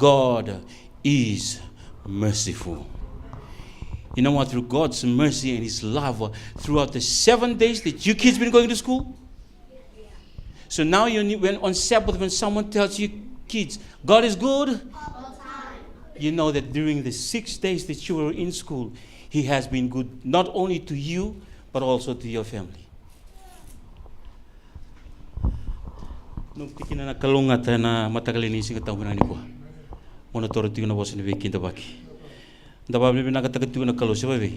God is merciful. You know what? Through God's mercy and His love throughout the 7 days that you kids been going to school. So now when on Sabbath, when someone tells you, kids, God is good, all the time. You know that during the 6 days that you were in school, He has been good not only to you, but also to your family. Nung tikina na kalungata na matagalini singa taunani ko. Mona toro tigo na bosin ve kinda baki. Ndaba bibi na kataka tigo na kalo sebabe.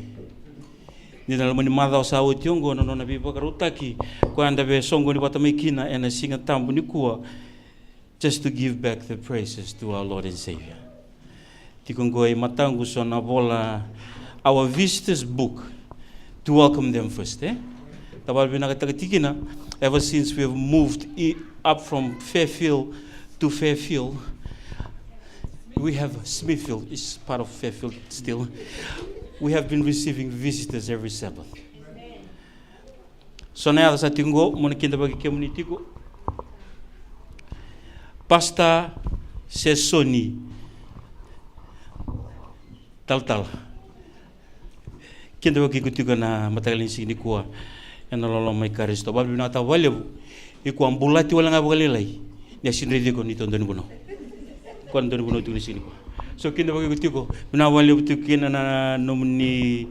Ni na lamani madao sa o tiongo no na bibi karutaki ko anda be songo ni bata mekina and singa tambu ni kuwa just to give back the praises to our Lord and Savior. Tikongo e matangu so na bola our visitors book to welcome them first, ever since we have moved up from Fairfield to Fairfield, we have Smithfield, is part of Fairfield still. We have been receiving visitors every Sabbath. So now sa tingo mo kinda bagi community ko. Pastor Sesoni Tal. Kinda bagi ko na matagalin sini kuwa. Ena lolo mai karisto babi na ta wale iku ambulati wala nga bagalilay ni sinredi ko nito ndon buno ko ndon buno tu sini ko so kinda bagi ko na wale tu kina na nomni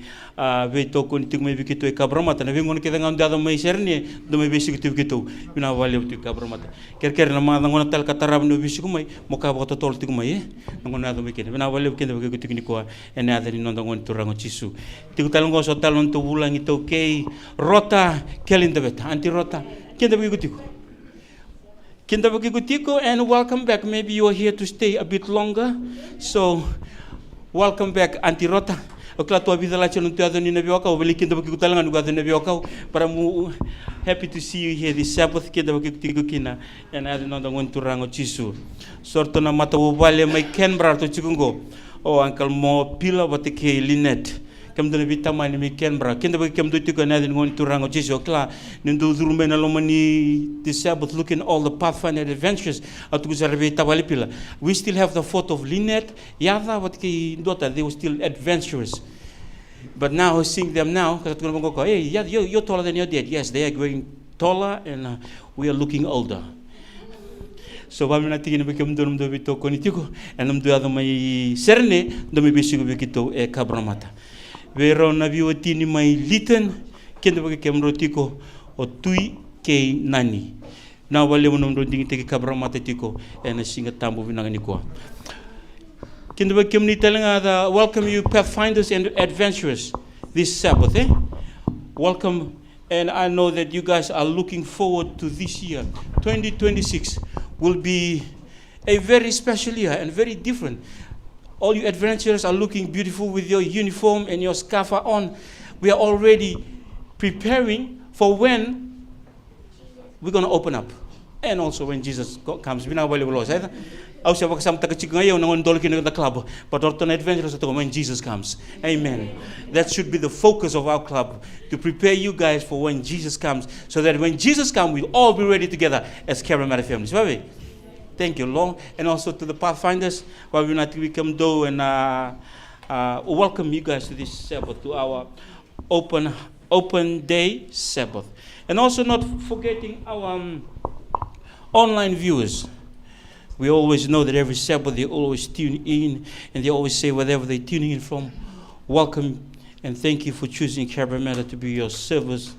veto ko nito mai bikito e Cabramatta na vingon kita ngam mai serni do mai bisi kito na wale tu Cabramatta ker na ma ngona tal katarab no bisi ko mai mo ka boto tol tu mai ngona do mai kina na wale kinda bagi ko ni ko ena ada ni non ngon tu rango chisu tiku talongo so talon to bulang ito kay rota kelindabet anti rota kinda bagi gutiko and welcome back. Maybe you are here to stay a bit longer, so welcome back anti rota okla to vida la chano tuado ni nabioka o kinda bagi gutalanga no gado nabioka para mu happy to see you here this Sabbath kinda bagi gutiko kina and ada no ngon turango chisu sorto na mata wale mai Canberra to chikungo o uncle mo pila batike Linet kem do bita mani mi Canberra kinda bagi kem do tiko na ada ngon turango chisu okla nindo zurume na lomani this Sabbath looking all the Pathfinder adventures atu guzarve tabali pila. We still have the photo of Linet yada batike dota, they were still adventurous. But now seeing them now, hey, you're taller than your dad. Yes, they are growing taller, and we are looking older. So vamos na tingin bekem dum do bito konitiko, and do ado mai serne do me bisigo bekito e Cabramatta. Vero na biotini mai liten kende bekem rotiko o tui ke nani. Now wale mo ndo dingi te Cabramatta tiko and singa tambo vinangani ko. Welcome you Pathfinders and adventurers this Sabbath. Welcome, and I know that you guys are looking forward to this year. 2026 will be a very special year and very different. All you adventurers are looking beautiful with your uniform and your scarf on. We are already preparing for when we're going to open up. And also when Jesus comes. But when Jesus comes. Amen. That should be the focus of our club, to prepare you guys for when Jesus comes, so that when Jesus comes, we'll all be ready together as Cabramatta families. Thank you, Lord. And also to the Pathfinders, while we not become do and welcome you guys to this Sabbath, to our open day Sabbath. And also not forgetting our online viewers. We always know that every Sabbath they always tune in, and they always say wherever they're tuning in from, welcome and thank you for choosing Cabramatta to be your service,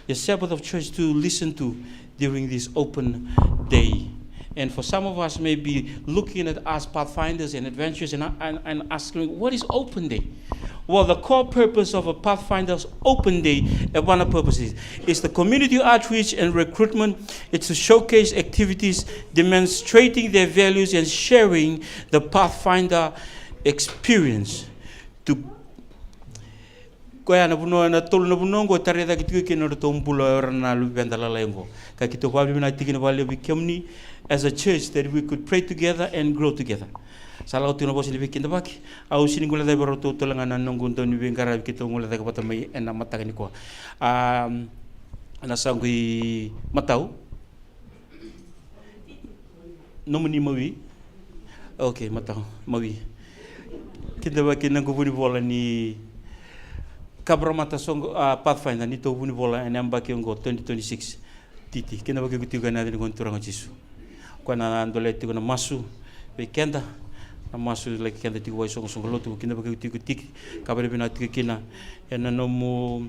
your Sabbath of choice to listen to during this open day. And for some of us may be looking at us Pathfinders and adventurers and asking, what is open day? Well, the core purpose of a Pathfinder's open day, one of the purposes, is the community outreach and recruitment. It's to showcase activities demonstrating their values and sharing the Pathfinder experience. To Koya na buno na tolu na bunongo tareda kitu kino to mbulo na lubenda la lengo ka kitu kwa bimi na tikini wale bikemni as a church that we could pray together and grow together. Salau tino bosi libi kinda baki au sini ngula dai baroto tolanga na nongo ni bengara kitu ngula dai kapata mai ena mata ni ko ana sangui matau nomuni mawi Okay, matao, mawi. Kita ba kinang kubuni bola ni Cabramatta Pathfinder ni to buni bola and amba kiongo 2026 titi. Kina ba kutiga na din kon turang jisu. Kwa na andole tigo na masu be kenda na masu like kenda tigo wai song song lotu kina ba kutiga tik kabare bina tigo kina ena no mo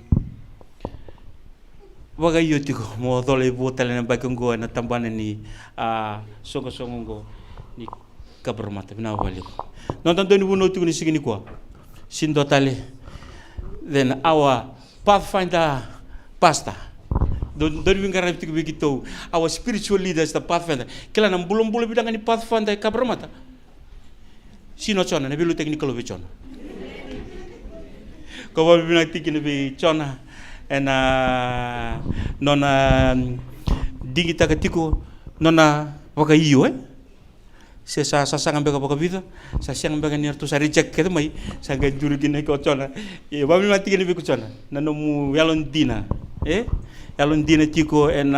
waga iyo tigo mo dole botale na ba kiongo na tambana ni songo songo ni Cabramatta bina wali. Non tanto ni buno tigo ni sigini kwa. Sindo tale. Then our Pathfinder pastor, don't we to our spiritual leaders, the Pathfinder. Kila na bulong bidang ni Pathfinder Cabramatta. Sino chona, na bilu technical of chona. Kau bilang tikin bi chona, and nona digita katiko nona waka iyo sa sangan bega baka vida sa siang bega ni tu sa reject ke mai sa ga juru kini ko chona e ba mi mati kini bi ko chona nano mu yalon dina yalon dina tiko en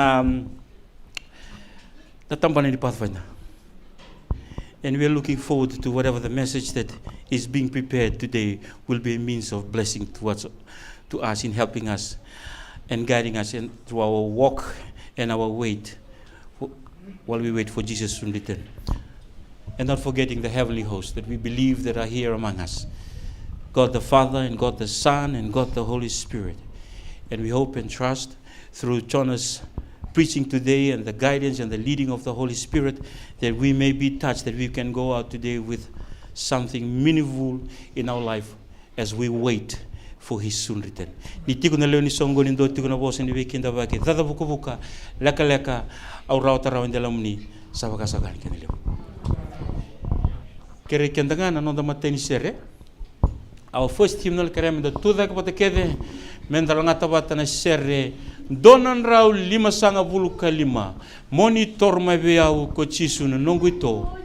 tatampan di Pathfinder, and we are looking forward to whatever the message that is being prepared today will be a means of blessing to us in helping us and guiding us in through our walk and our wait while we wait for Jesus to return. And not forgetting the heavenly host that we believe that are here among us. God the Father and God the Son and God the Holy Spirit. And we hope and trust through Jonah's preaching today and the guidance and the leading of the Holy Spirit that we may be touched, that we can go out today with something meaningful in our life as we wait for His soon return. Ni tiku na leo ni songo ni ndo tiku na bosa ni wiki nda wake. Dada buka leka au rau tarau dalam ni sabaka sagani kene leo. Kere kendangana no da mateni sere. Our first hymnal kerem da tuda kapata kede mendalangata bata na sere donan rau 5 monitor mabeau ko chisu no nonguito.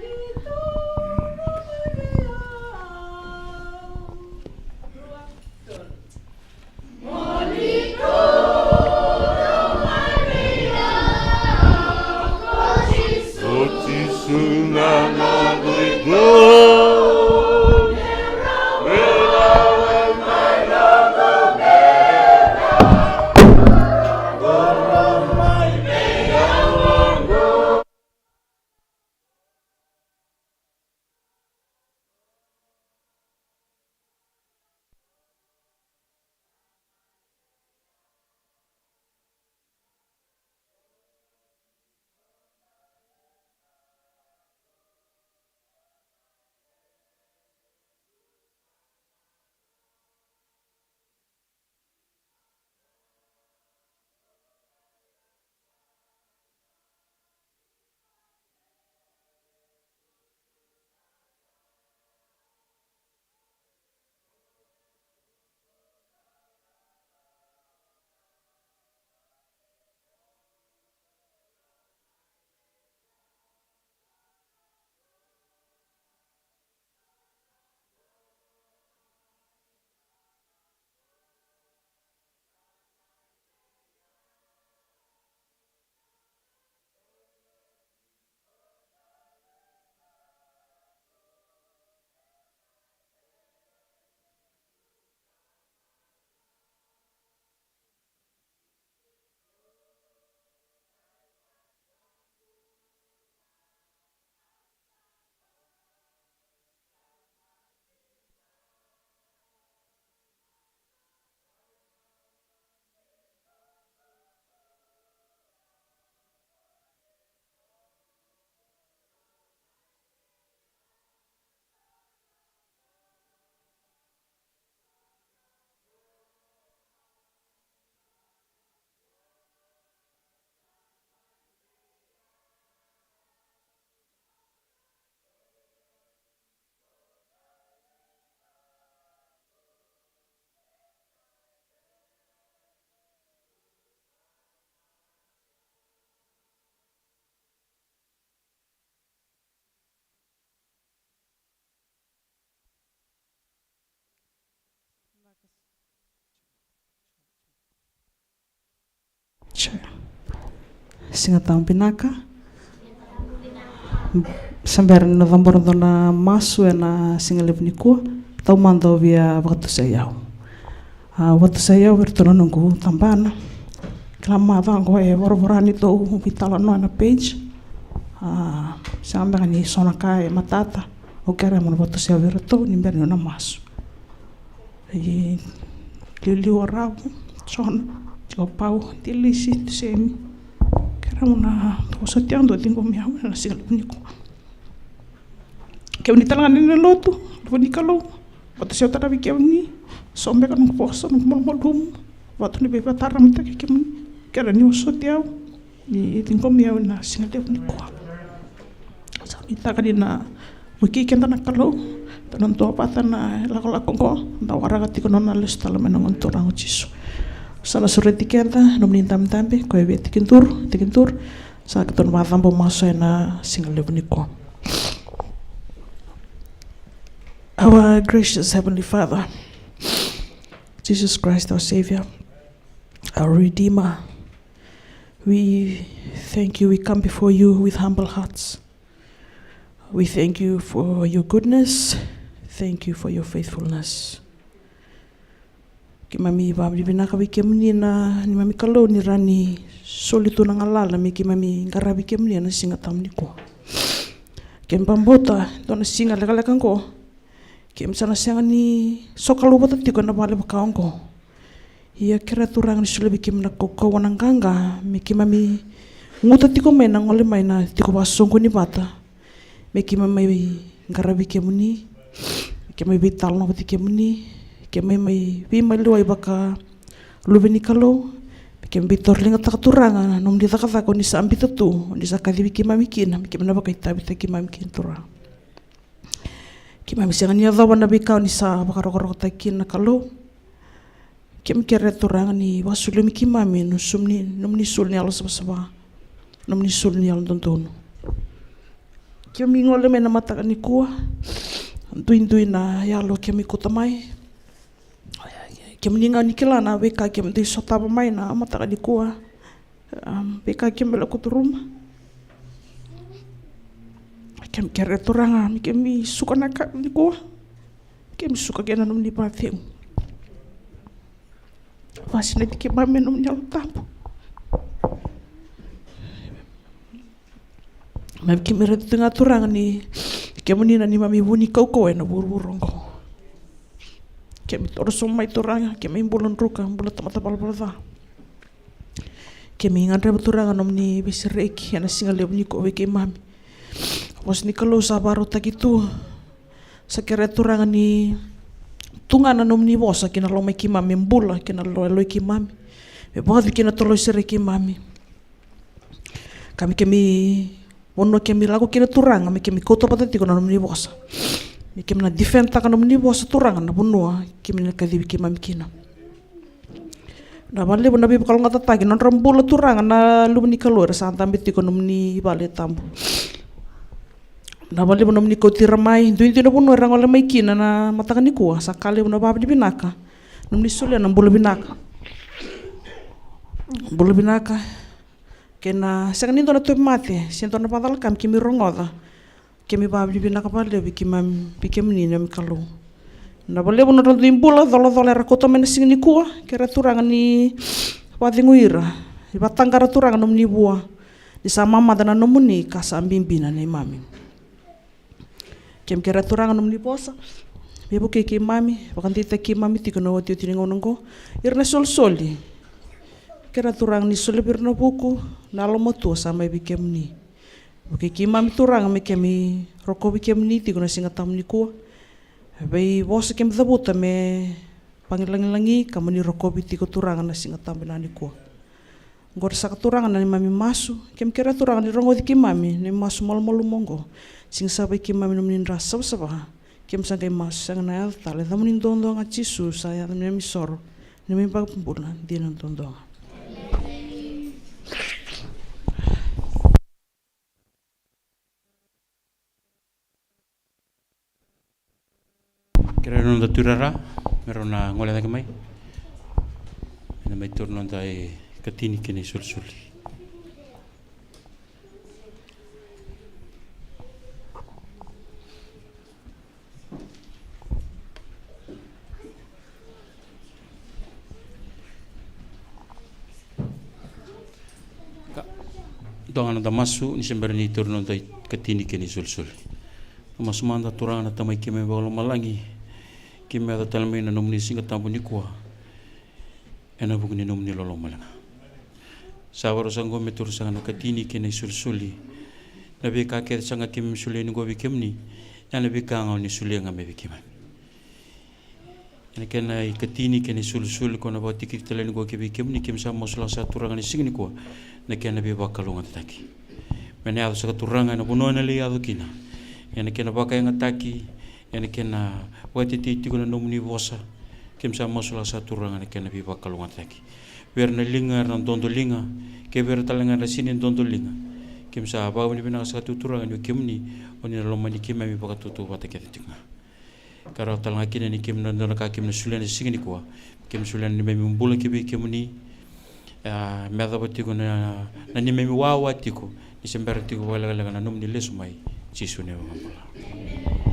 Singatang pinaka Sampai na tambor na masu na singalip ni ko tau mando via waktu saya bertolong nunggu tambana kelama tanggo bor-boran itu vitala no na page sampai ni sona kai matata o kera mo waktu saya berto ni ber na masu lili warau son o pau tilisi semi kera mo na to sotiando tingo miau na singalip ni ko kau ni talangan ni lotu, ni kalau waktu saya tak ada kau ni, sombe kan poso, mal waktu ni bebas taram kita kau ni, kau ni osot dia, ni tinggal miau na singal dia ni kuat. Sampai tak ada na, mungkin kita nak kalau, tanam tu apa tanah lakon kau, dah warga tiga nona list dalam menangan orang ucis. Sana surat kita, nomin tam-tampe, kau biar tikin tur, saat kita nak tambah masuk na singal dia ni kuat. Our gracious Heavenly Father, Jesus Christ, our Savior, our Redeemer, we thank you. We come before you with humble hearts. We thank you for your goodness. Thank you for your faithfulness. Kimami babli binaka bikemni na ni mami kalau ni rani solitu na ngalala mi kimami ngarabi kemni na singatam ni ko. Kempambota to na singa lekalekan ko. Kem sana siang ni sokalu bata tiko na bale bakaong ko. Ia kira turang ni sulabi kem na koko wanang ganga. Meki mami nguta tiko may nang ole may na tiko basong ko ni bata. Meki mami ngarabi kem ni. Meki mami bital na bati kem ni. Meki mami bimay luay baka lubi ni kalo. Meki mami bitor linga takaturanga. Nung di takatako ni sa ambita tu. Ni sa kadibi kem mami kina. Meki mami bakay tabi kem mami kin turang. Kimami siang ni adawan na bikaw ni sa bakarok-rok takin na kalau kim kere turang ni wasuli mi kimami num ni sul ni alas sabah num ni sul ni alam tonton kimi ngole me na mata ni kuah tuin na yalo kimi kutamai kimi ninga ni kilana beka kimi di sota pamai na mata ni kuah beka kimi bela kuturuma kem kere turanga mi kemi suka naka ni ko kem suka kena num ni pathem vasina dike mame num nyal tampo mam kemi re tengah turanga ni kemuni na ni mami buni kau na buru-burongko kemi torso mai turanga kemi bulan ruka bulan tama-tama balda kemi ngandra turanga num ni bisreki ana singal ni ko we mami Pos ni kalau sabaru tak itu sekira turang ni tungan anom ni bosa kina lo mai kimami mbula kina lo kimami me bohad kina tolo sere kimami kami wono kami lagu kina turang kami koto patati kono anom ni bosa mi kami na defend tak anom ni bosa turang na bunua kami na kadibi kimami kina na bale bona bi kalau ngata tagi non rambula turang na lumni kalor santam biti kono ni bale tambu na bale bona ni ko tiramai tuin na puno rang ole mai kina na matakan ni kuah sakali bona bab di binaka num ni sulia na bulu binaka kena sakani to na to mate sento na padal kam kimi rongoda kimi bab di binaka bale bikem ni nam kalu na bale bona to imbula dolo rakota men sing ni kuah kera turang ni wadinguira ibatangara turang num ni bua di sama mama dana nomuni kasa ambimbina ni mami kem kera turang num ni posa bebo ke mami bakan tita mami tiko no tio tiningo nongo irna sol-soli kera turang ni soli birno buku nalo motu sama bikem ni buke mami turang me kemi roko bikem ni tiko na singatam ni ko bei bosa kem dabuta me pangilang-langi kamu ni roko bitiko turang na singatam na ni ko ngor sa turang na ni mami masu kem kera turang ni rongo di mami ni masu mal-mal mongo sing sabai mami nomin rasa sabah kem sangkai mas sang nael tale damunin dondong at Jesus saya nami soro nami pagpumpulan di nang dondong kira nung turara meron na ngole na kamay na may turnon tayo katini kini sul-suli Dongan da masu ni sembari ni turno da katini ke ni sul. Mas manda turana tamai ke me bolo malangi. Ke me da talme na nomni singa tambu ni kwa. Ena buku ni nomni lolo malanga. Sawaro sango me tur sanga katini ke ni sul. Na be ka ke sanga ke me sule ni go be kemni. Ya na be ka ngau ni sule nga me be kemani. Ena ke na katini ke ni sul ko na ba tikit tele ni go ke be kemni ke sa mosla sa turanga ni singa ni kwa. Na ke na be bakalonga taki. Mene ado saka turanga na puno na le ado kina. Ena ke na baka nga taki. Ena ke na wate titi ko na nomni vosa. Kem sa mosla sa turanga na ke na be bakalonga taki. Ver na linga na dondo linga. Ke ver talanga na sini dondo linga. Kem sa ba ni bina sa turanga ni kemni oni na lomani kema mi baka tutu wate ke tinga. Karo talanga kina ni kem na ka kem na sulen singi ni kwa. Kem sulen ni me mbula ke be kemni. Meda batiko na ni me wawa tiko. Ni sembara tiko wala na nomni lesumai Jisu ne wala.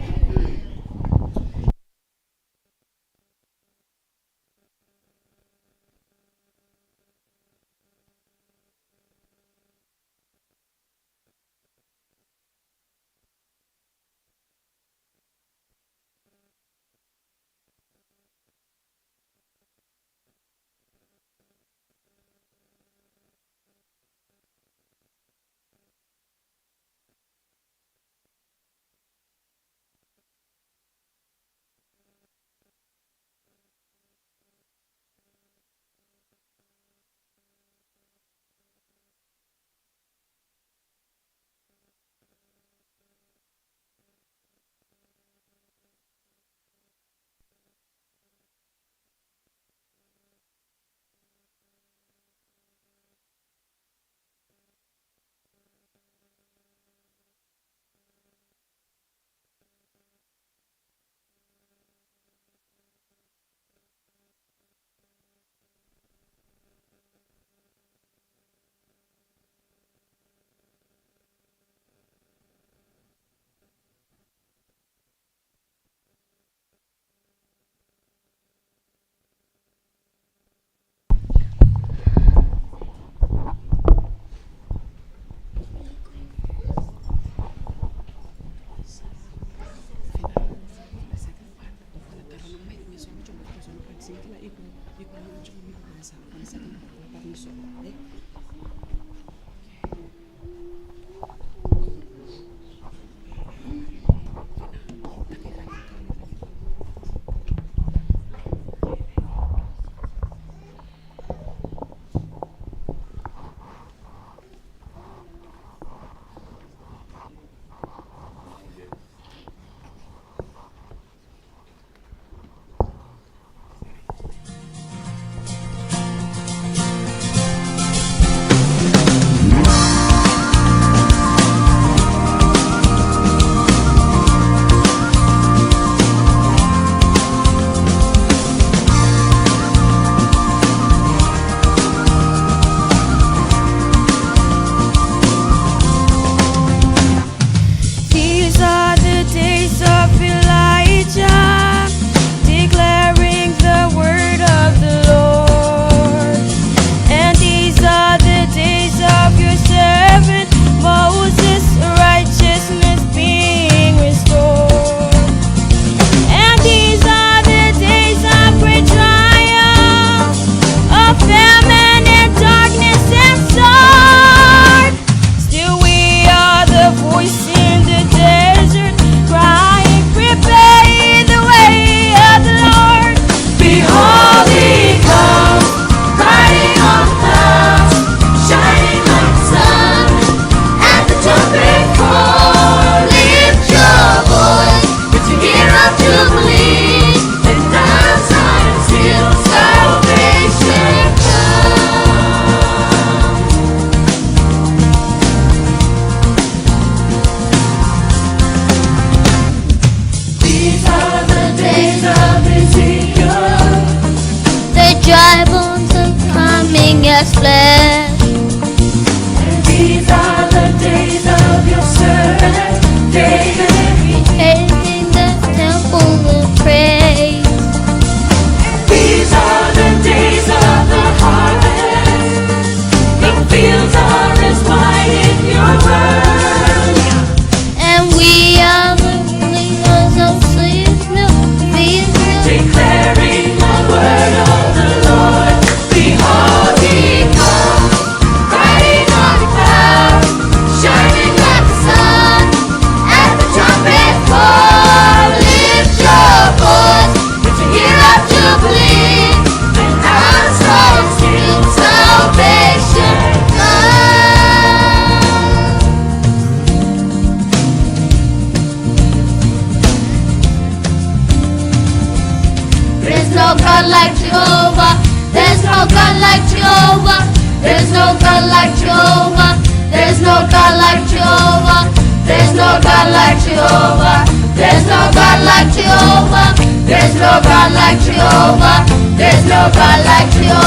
like Jehovah. There's no God like Jehovah. There's no God like Jehovah. There's no God like Jehovah. There's no God like Jehovah. There's no God like Jehovah. There's no God like Jehovah. There's no God like Jehovah.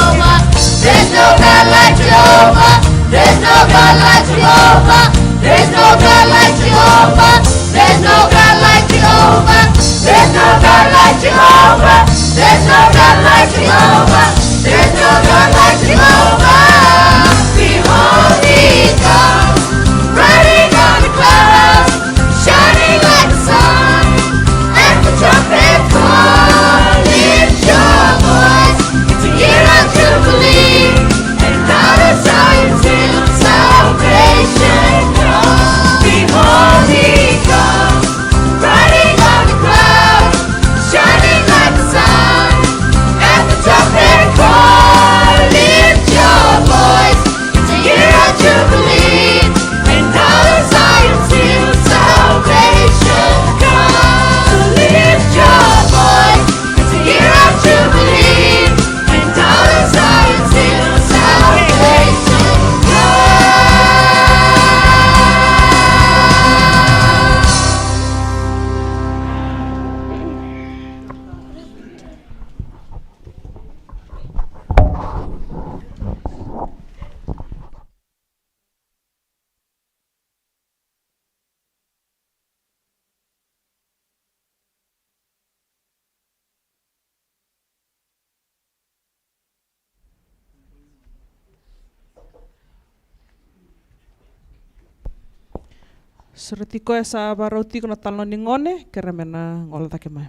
There's no God like Jehovah. There's no God like Jehovah. There's no God like Jehovah. There's no God like Jehovah. There's no God like Jehovah. There's no God like Jehovah. There's no God like Jehovah. Behold, He comes, riding on the clouds, shining like the sun. At the trumpet call, lift your voice. It's a year of jubilee, and out of Zion till salvation comes. Behold, He comes, riding on the clouds, shining like the sun. At the trumpet call, lift your voice. It's a year of jubilee, and out of Zion till salvation comes. So lift your voice. It's a year of jubilee, and out of Zion till salvation comes. Seretiko sa barauti kuna talon ni ngone kera mena ngola take mai.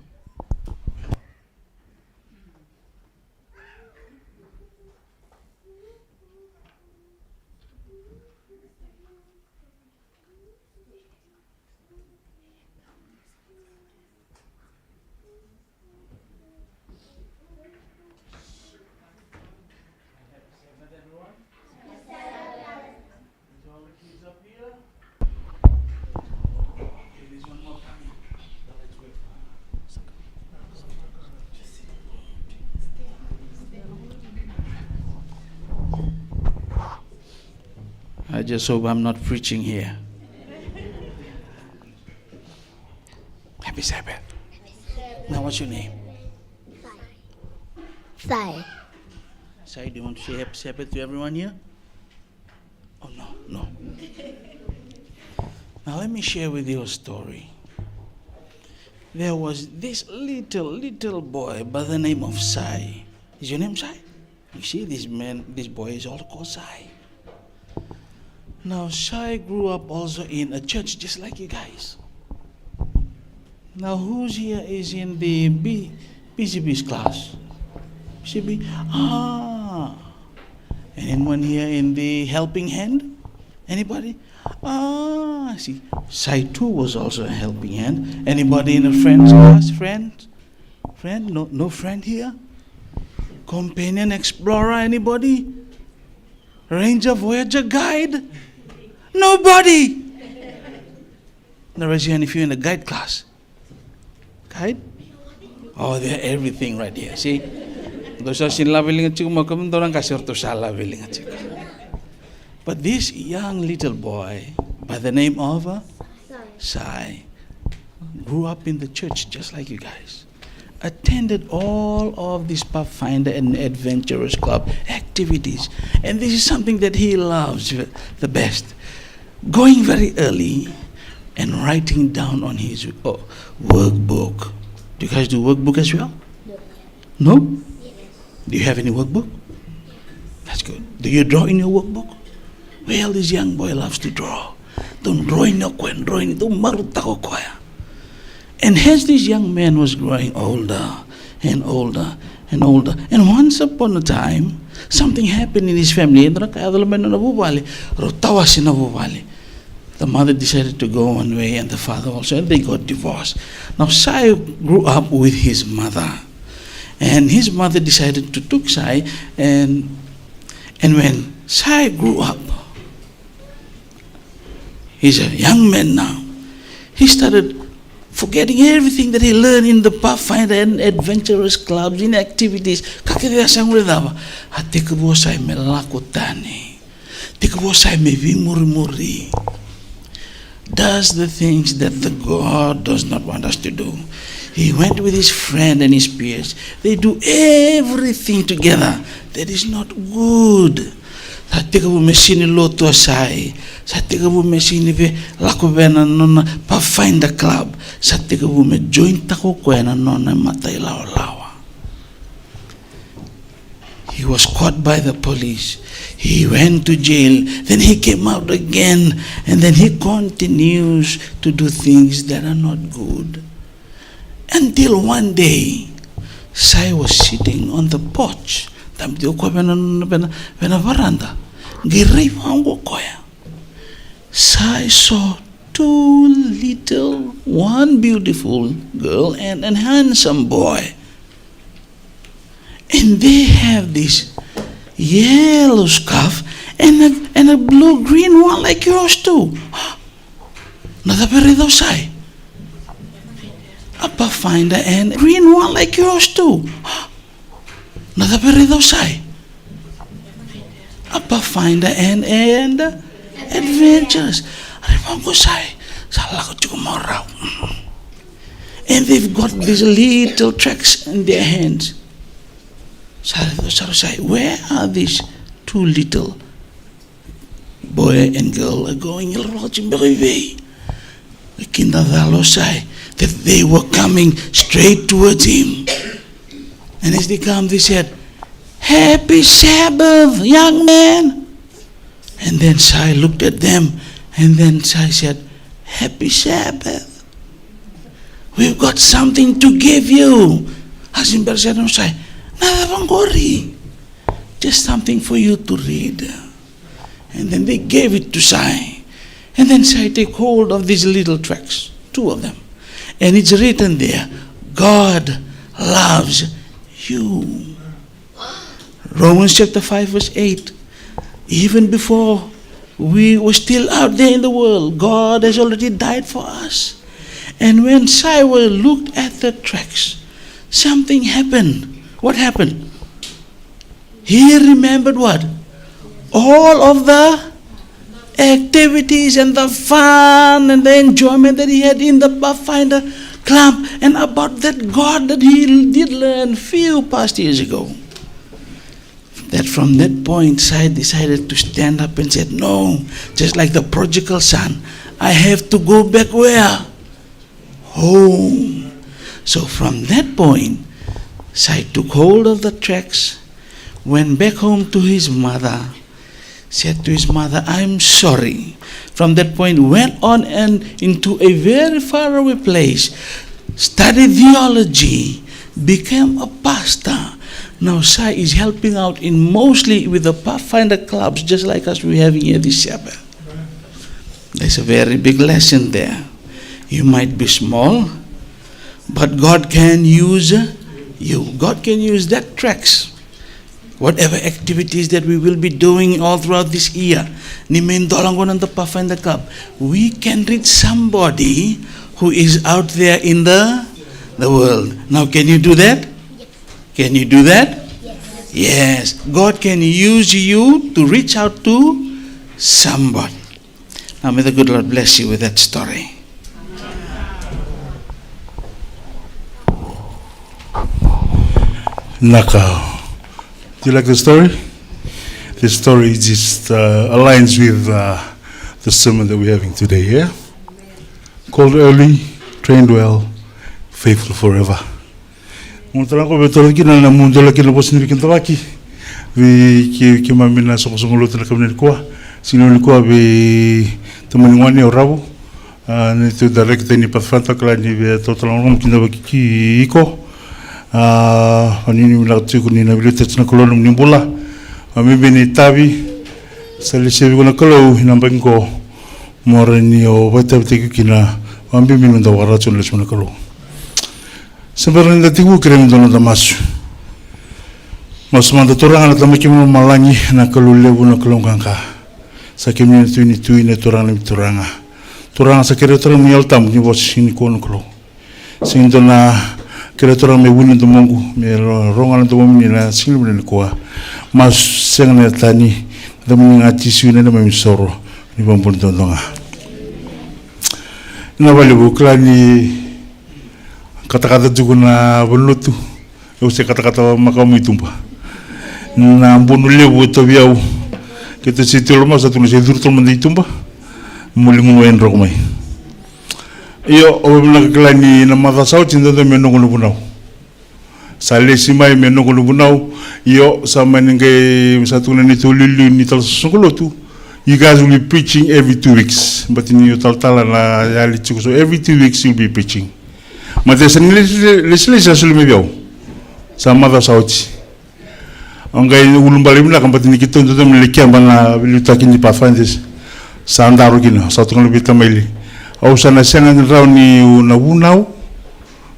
I just hope I'm not preaching here. Happy Sabbath. Now, what's your name? Sai. Sai, do you want to say Happy Sabbath to everyone here? Oh, no. Now, let me share with you a story. There was this little boy by the name of Sai. Is your name Sai? You see, this boy is also called Sai. Now, Sai grew up also in a church just like you guys. Now, who's here is in the PCB's class? PCB? And anyone here in the helping hand? Anybody? See, Sai too was also a helping hand. Anybody in a friend's class? Friend? No friend here? Companion, explorer, anybody? Ranger, Voyager, guide? Nobody! Now raise your hand if you're in the guide class. Guide? Oh, they're everything right here. See? But this young little boy by the name of Sai grew up in the church just like you guys. Attended all of these Pathfinder and Adventurers Club activities. And this is something that he loves the best. Going very early and writing down on his workbook. Do you guys do workbook as well? No? Yes. Do you have any workbook? That's good. Do you draw in your workbook? Well, this young boy loves to draw. Don't draw in your coin, draw in it. And as this young man was growing older and older and older, and once upon a time, something happened in his family. The mother decided to go one way and the father also, and they got divorced. Now Sai grew up with his mother, and his mother decided to take Sai, and when Sai grew up, he's a young man now, he started forgetting everything that he learned in the Pathfinder and adventurous clubs, in activities. Kakira sang uledava. Hatika bosai me lakotani. Tika bosai me vimuri. Does the things that the God does not want us to do. He went with his friend and his peers. They do everything together that is not good. Satika bu mesini loto asai. Satika bu mesini ve lakobena nona Pathfinder club. Satika bu me join tako kwena nona matai lawa. He was caught by the police. He went to jail. Then he came out again. And then he continues to do things that are not good. Until one day, Sai was sitting on the porch. Veranda. Sai saw two little, one beautiful girl and a handsome boy. And they have this yellow scarf and a blue-green one like yours too. Nada perido Sai. A Pathfinder and green one like yours too. Nada perido Sai. A Pathfinder and adventures. Remember Sai. And they've got these little tracks in their hands. Say, where are these two little boy and girl are going? That they were coming straight towards him. And as they come, they said, "Happy Sabbath, young man." And then Sai looked at them, and then Sai said, "Happy Sabbath. We've got something to give you." Hasimber said to Sai, "Nada bang worry. Just something for you to read." And then they gave it to Sai. And then Sai take hold of these little tracks, two of them. And it's written there, God loves you. Romans chapter 5 verse 8. Even before we were still out there in the world, God has already died for us. And when Sai looked at the tracks, something happened. What happened? He remembered what? All of the activities and the fun and the enjoyment that he had in the Pathfinder club, and about that God that he did learn few past years ago. That from that point, Sai decided to stand up and said, "No, just like the prodigal son, I have to go back where? Home." So from that point, Sai took hold of the tracks, went back home to his mother, said to his mother, "I'm sorry." From that point, went on and into a very faraway place, studied theology, became a pastor. Now Sai is helping out in mostly with the Pathfinder clubs, just like us we have here this Sabbath. There's a very big lesson there. You might be small, but God can use you. God can use that tracks. Whatever activities that we will be doing all throughout this year, ni mendolang ko ng the Pathfinder Club, we can reach somebody who is out there in the world. Now, can you do that? Yes. Can you do that? Yes. Yes. God can use you to reach out to somebody. Now, may the good Lord bless you with that story. Nakao. Do you like the story? The story just aligns with the sermon that we're having today, yeah? Called early, trained well, faithful forever. Muntalang ko betul lagi na mundo lagi na bosin bikin tawaki. Vi ki mamina sokosongolo tala kamne kwa. Sino ni kwa vi temani wani orabu. Ni tu direct ni Pathfinder kala ni vi total ngom kinda ki iko. Anini milakti kuni na bilita tsna kolonum nimbula amibini tabi salisebi kuna kolo hinambang ko moreni o batabte kina ambi minunda waratun lesmana kolo sebenarnya tigu krem dono damas masmanda torang na tamakimu malangi na kalulebu na kalongkangka sakimni tuini torang na toranga sakere torang mialtam ni bos sini kono kolo Sing na kira torang me wuni to mongu me ronga to momini na singlu ni kwa mas seng na tani da munga tisu na me soro ni bombon tonga na vale bukla ni kata-kata juga na bolutu eu se kata-kata makamu itumba na bonu lewu to biau kita sitilo mas satu nasi durto mandi itumba mulingu en rokomai iyo obna klani na mata sao cinta to menong lu bunau sale simai menong lu bunau iyo sama ninge satu nani to lilu ni tal sungolotu. You guys will be preaching every 2 weeks, but in your taltala na yali chuko, so every 2 weeks you'll be preaching. Matesa leslesa sulme biau sama mata sauti ongai ulumbali mla kambati ni kitonto to melekiamba na bilutaki ni Pathfinder sandaru kino satu kan lebih tamili au sana senga ni rau ni na bunau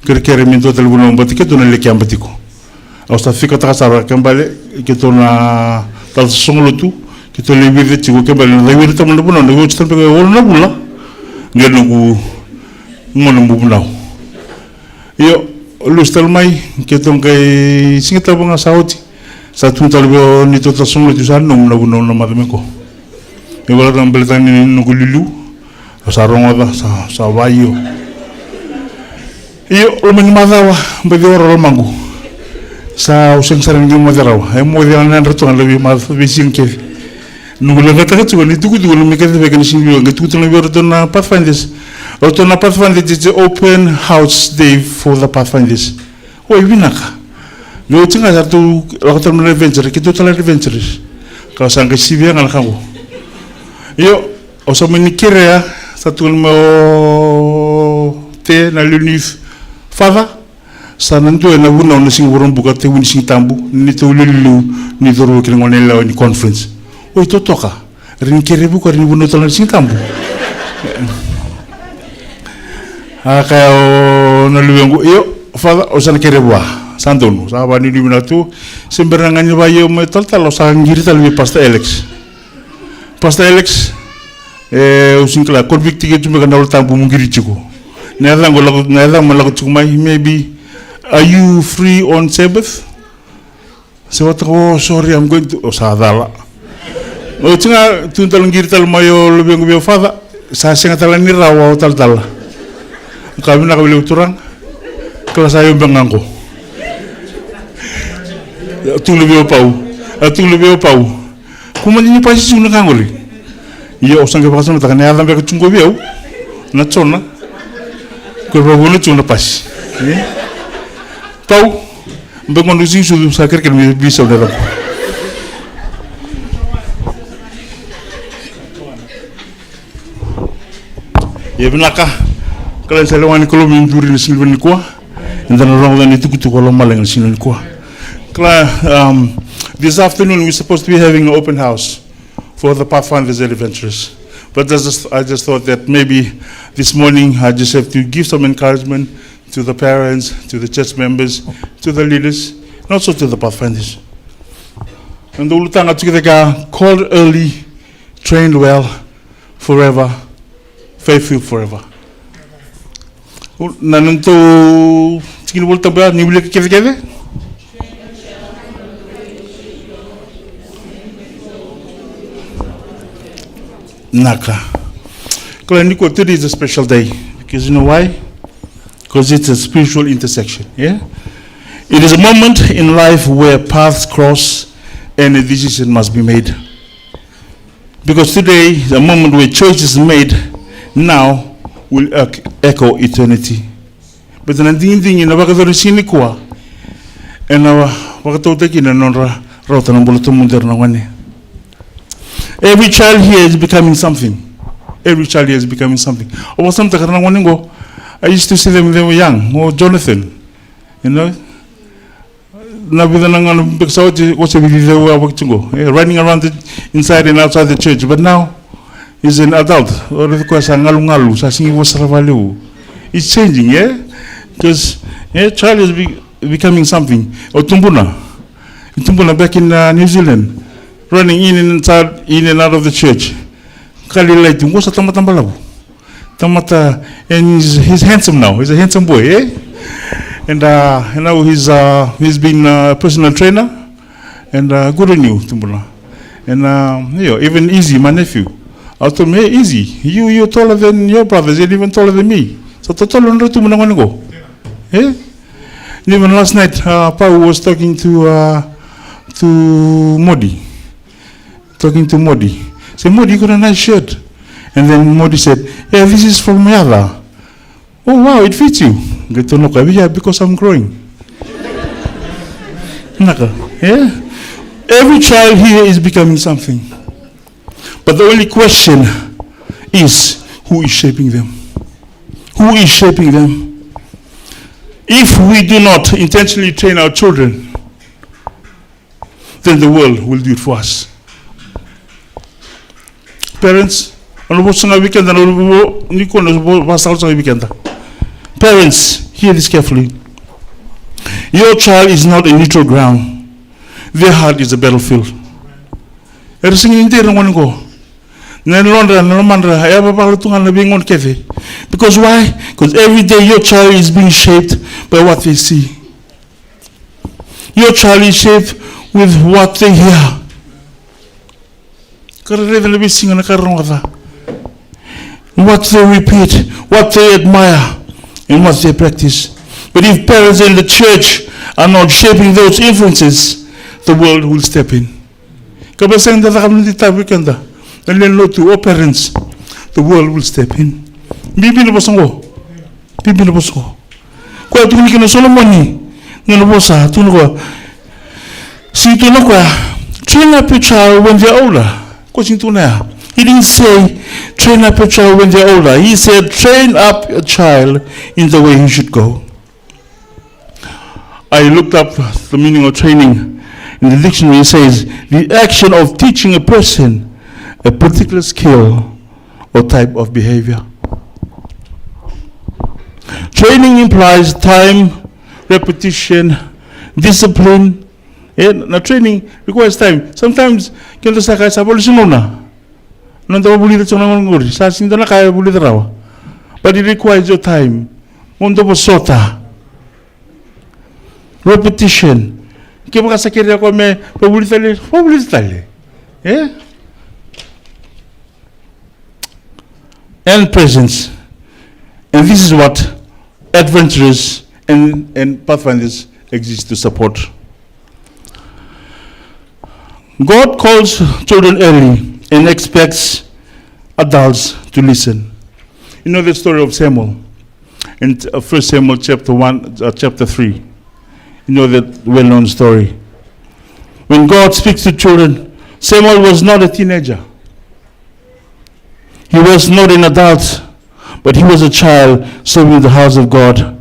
kere minto tel bunau bati keto na lekiamba tiko au sta fika takasara kambale keto na tal songolotu keto lebih tiko kambale na lebih tamu na bunau na go tstampe go na bula ngeno ku ngono bunau yo lustal mai keto ngai singita bunga sauti satu talbo ni tota songolotu sanno na bunau na madameko. Yo wala nang balitan ni nugululu sa rongoda sa bayo iyo ulman madawa bagi oro mangu sa usang sarang yung madaraw ay mo diyan nan reto ang labi mas bising ke nugulanga ta tu ni tugu tugu mi kete bekan sinyo ngatu tu labi oro na Pathfinders is the open house day for the Pathfinders oi binaka yo tinga satu lakotan na adventure kito tala adventures ka sang ke sibia ngal kango yo oso menikirea satu mo te na lunif fava sananto na buna na sing woron buka te wini sing tambu ni to lulu ni doro kire ngone la ni conference oi to toka rin kire bu ko rin buna to na sing tambu aka o na luengu yo fava osan kire bua sandonu saba ni bina tu semberangan ba yo metal talo sangiri talbi pasta Alex usinkla convict ke cuma kana ulta bu mungiri chiko na malago chumai maybe are you free on Sabbath so what oh sorry I'm going to sadala o tinga tuntal ngiri tal mayo lebeng be fada sa senga tal ni rawa tal kami nak beli uturang kelas ayo bengango tu lebih pau kuma ni pasi sunu kangoli iyo osanga pasana takane adam be chungo biau na chona ko robolo chuna pas pau bengon usi su sakir ken bisa udah ya benaka kalian selewani kalau menduri ni silven ko dan orang itu kutu kalau malang silven ko this afternoon we're supposed to be having an open house for the Pathfinders Adventures. But I just thought that maybe this morning I just have to give some encouragement to the parents, to the church members, to the leaders, and also to the Pathfinders. And the ulutanga together called early, trained well, forever, faithful forever. Nanunto tingin ulta ba ni wala kete Naka. Today is a special day because you know why? Because it's a spiritual intersection. Yeah, it is a moment in life where paths cross and a decision must be made. Because today is a moment where choices made now will echo eternity. But the thing in the Bakadori Sinikwa and our Bakatotaki and Nora Rotan Bolotomunder one. Every child here is becoming something. Every child here is becoming something. Or something I used to see them when they were young. Or Jonathan, you know. Running around inside and outside the church. But now he's an adult. It's changing, yeah? Because child is becoming something. Or Tumbuna back in New Zealand. Running in and out of the church. And he's handsome now. He's a handsome boy, eh? And now he's been a personal trainer, and good on you, Tumbula. And even Easy, my nephew, I told him, hey, Easy, you're taller than your brothers, and even taller than me. So total on to go. Eh? Even last night, Pau was talking to Modi. Say, Modi, you got a nice shirt. And then Modi said, yeah, this is from my other. Oh wow, it fits you. Get to look, yeah, because I'm growing. Yeah? Every child here is becoming something. But the only question is, who is shaping them? Who is shaping them? If we do not intentionally train our children, then the world will do it for us. Parents, parents, hear this carefully. Your child is not a neutral ground. Their heart is a battlefield. Because why? Because every day your child is being shaped by what they see. Your child is shaped with what they hear. What they repeat, what they admire, and what they practice. But if parents in the church are not shaping those influences, the world will step in. To parents, the world will step in. Train up your child when they're older. He didn't say train up your child when they're older. He said train up your child in the way he should go. I looked up the meaning of training. In the dictionary it says the action of teaching a person a particular skill or type of behavior. Training implies time, repetition, discipline. Now training requires time. Sometimes but it requires your time. Repetition. And presence. And this is what adventurers and pathfinders exist to support. God calls children early and expects adults to listen. You know the story of Samuel in 1 Samuel chapter 3. You know that well-known story. When God speaks to children, Samuel was not a teenager. He was not an adult, but he was a child serving the house of God.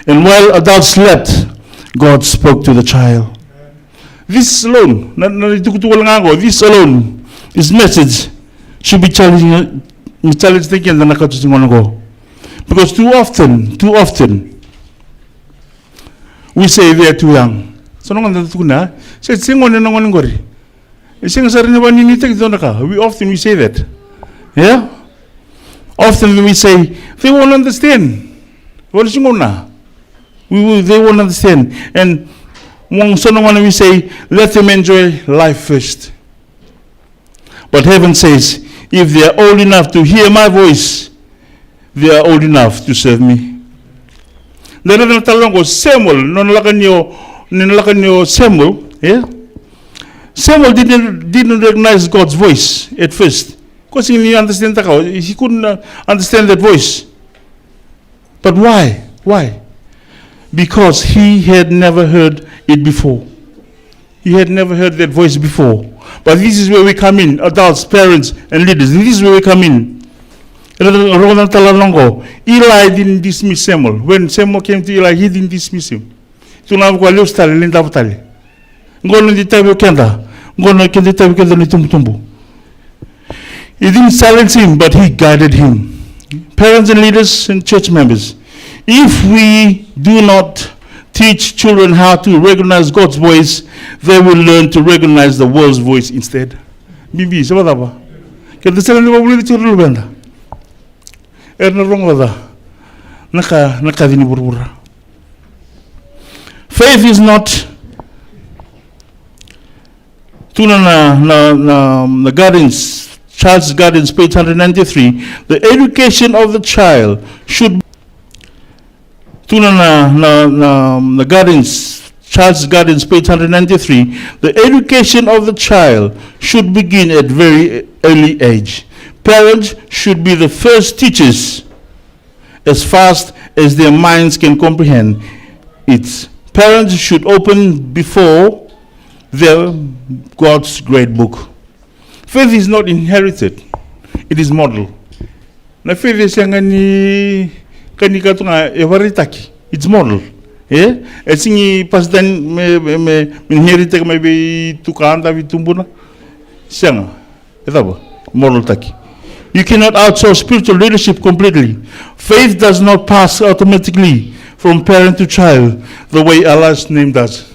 And while adults slept, God spoke to the child. This alone, this message should be challenging because too often, we say they are too young. So we say that. Yeah? Often we say, they won't understand. They won't understand. And we say, let them enjoy life first. But heaven says, if they are old enough to hear my voice, they are old enough to serve me. Samuel, yeah? Samuel didn't recognize God's voice at first. Because he couldn't understand that voice. But why? Why? Because he had never heard it before. He had never heard that voice before. But this is where we come in, adults, parents, and leaders. This is where we come in. Eli didn't dismiss Samuel. When Samuel came to Eli, he didn't dismiss him. He didn't silence him, but he guided him. Parents and leaders and church members, if we do not teach children how to recognize God's voice, they will learn to recognize the world's voice instead. Faith is not the guardians, child's guardians, page 193. The education of the child should the guardians, child's guardians, page 193. The education of the child should begin at very early age. Parents should be the first teachers as fast as their minds can comprehend it. Parents should open before their God's great book. Faith is not inherited, it is modeled. Na faith is it's modeled. Yeah? It's in pasdan me inherited maybe tukanda vitumbuna. Sianga. Etaba. Model taki. You cannot outsource spiritual leadership completely. Faith does not pass automatically from parent to child the way our last name does.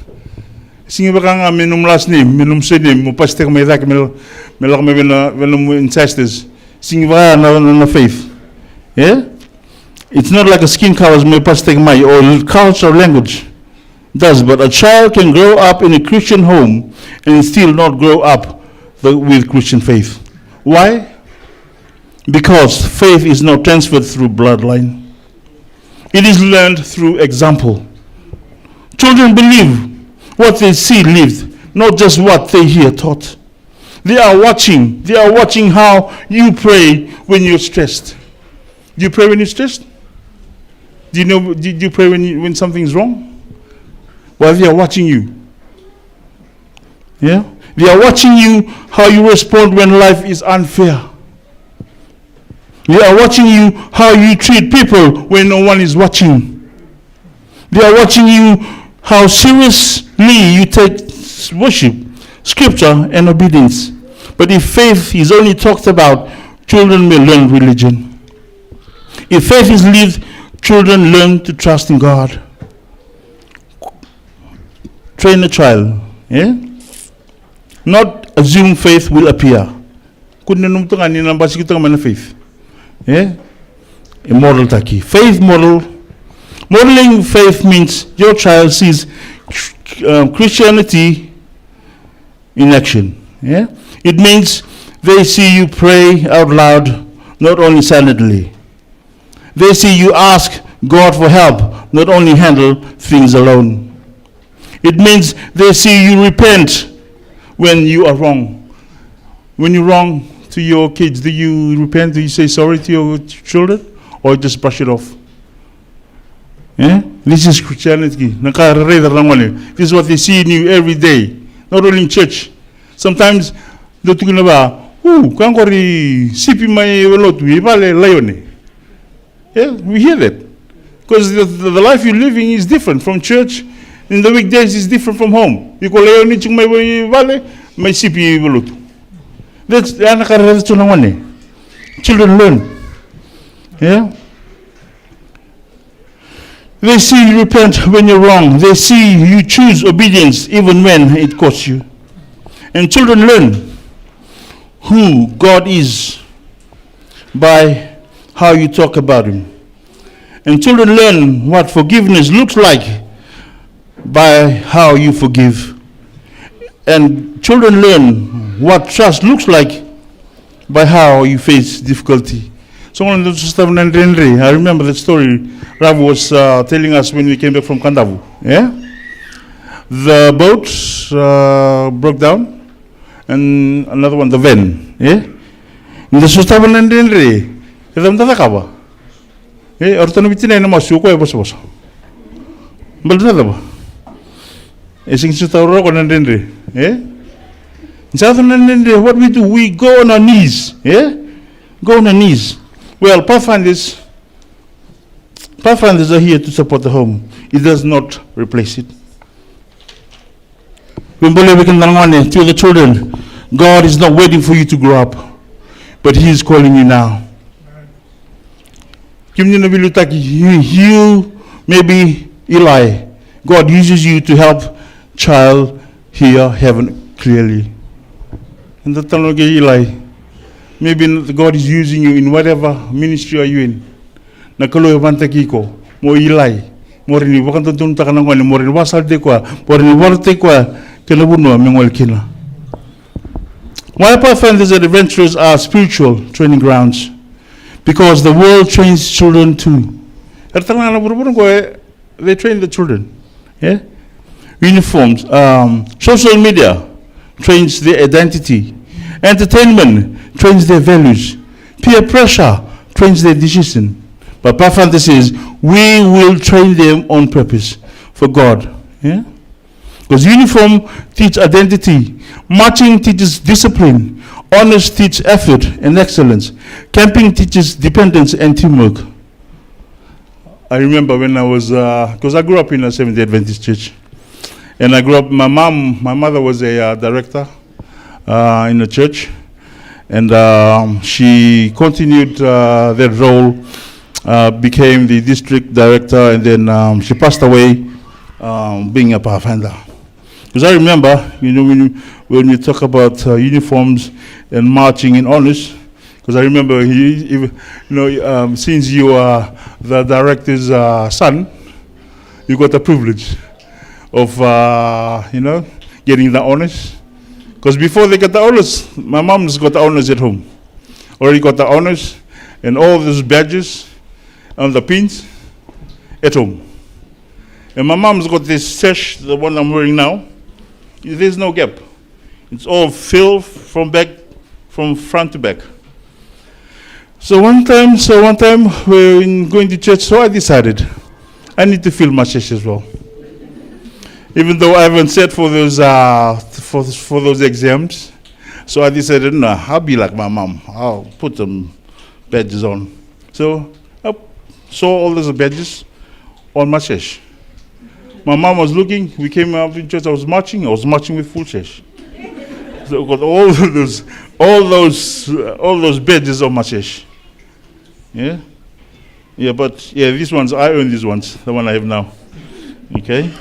Singi bakanga minum last name, minum surname, mo pastek me dak melak me venum ancestors. Singi bakanga na faith. Yeah? It's not like a skin colors me pastek my or culture or language does, but a child can grow up in a Christian home and still not grow up with Christian faith. Why? Because faith is not transferred through bloodline. It is learned through example. Children believe what they see lived, not just what they hear taught. They are watching how you pray when you're stressed. Do you pray when you're stressed? Do you pray when something's wrong? Well, they are watching you. Yeah? They are watching you how you respond when life is unfair. They are watching you how you treat people when no one is watching. They are watching you how seriously you take worship, scripture, and obedience. But if faith is only talked about, children may learn religion. If faith is lived, children learn to trust in God. Train a child. Yeah? Not assume faith will appear. Faith. Yeah? A model taki. Faith model. Modeling faith means your child sees Christianity in action. Yeah? It means they see you pray out loud, not only silently. They see you ask God for help, not only handle things alone. It means they see you repent when you are wrong. When you're wrong to your kids, do you repent? Do you say sorry to your children? Or just brush it off? Yeah? This is Christianity. This is what they see in you every day. Not only in church. Sometimes they're talking about, sipi mai velotu, ibale layone. Yeah, we hear that. Because the life you're living is different from church. In the weekdays, it's different from home. You call layone chung mai vale, mai sipi velotu. That's children learn. Yeah? They see you repent when you're wrong. They see you choose obedience even when it costs you. And children learn who God is by how you talk about Him. And children learn what forgiveness looks like by how you forgive. And children learn what trust looks like by how you face difficulty. So I remember the story Rav was telling us when we came back from Kandavu. Yeah? The boat broke down, and another one, the van. Yeah? In the Sustavan and Henry, the Kaba. Yeah, or Tonavitina and Masuko was. But another. It's in Sutaro and Henry. Yeah? In Southern India, what we do, we go on our knees. Yeah? Go on our knees. Well, Pathfinders are here to support the home. It does not replace it. To the children, God is not waiting for you to grow up, but He is calling you now. You, maybe Eli, God uses you to help child hear heaven clearly. And the Tanoge Eli, maybe God is using you in whatever ministry are you in. Nakalo Vantakiko, Mo Eli, Morini wakantun takanangwani morini wasalde kwa morini warte kwa kenabunwa mengwal kina. Why Pathfinders and adventurers are spiritual training grounds? Because the world trains children too. They train the children. Yeah? Uniforms. Social media trains their identity. Entertainment trains their values. Peer pressure trains their decision. But Pathfinder says, we will train them on purpose for God. Yeah? Because uniform teach identity. Marching teaches discipline. Honors teach effort and excellence. Camping teaches dependence and teamwork. I remember when I was, because I grew up in a Seventh-day Adventist church. And I grew up, my mother was a director in the church. And she continued that role, became the district director, and then she passed away being a Pathfinder. Because I remember, when we talk about uniforms and marching and honors, because I remember, since you are the director's son, you got the privilege of, getting the honors. Because before they got the honors, my mom's got the honors at home. Already got the honors and all those badges and the pins at home. And my mom's got this sash, the one I'm wearing now. There's no gap. It's all filled from front to back. So one time we're going to church, so I decided I need to fill my sash as well. Even though I haven't sat for those for those exams, so I decided, no, I'll be like my mom. I'll put some badges on. So I saw all those badges on my sash. My mom was looking. We came up in church. I was marching with full sash. So I got all those badges on my sash. Yeah, but these ones I own. These ones, the one I have now. Okay.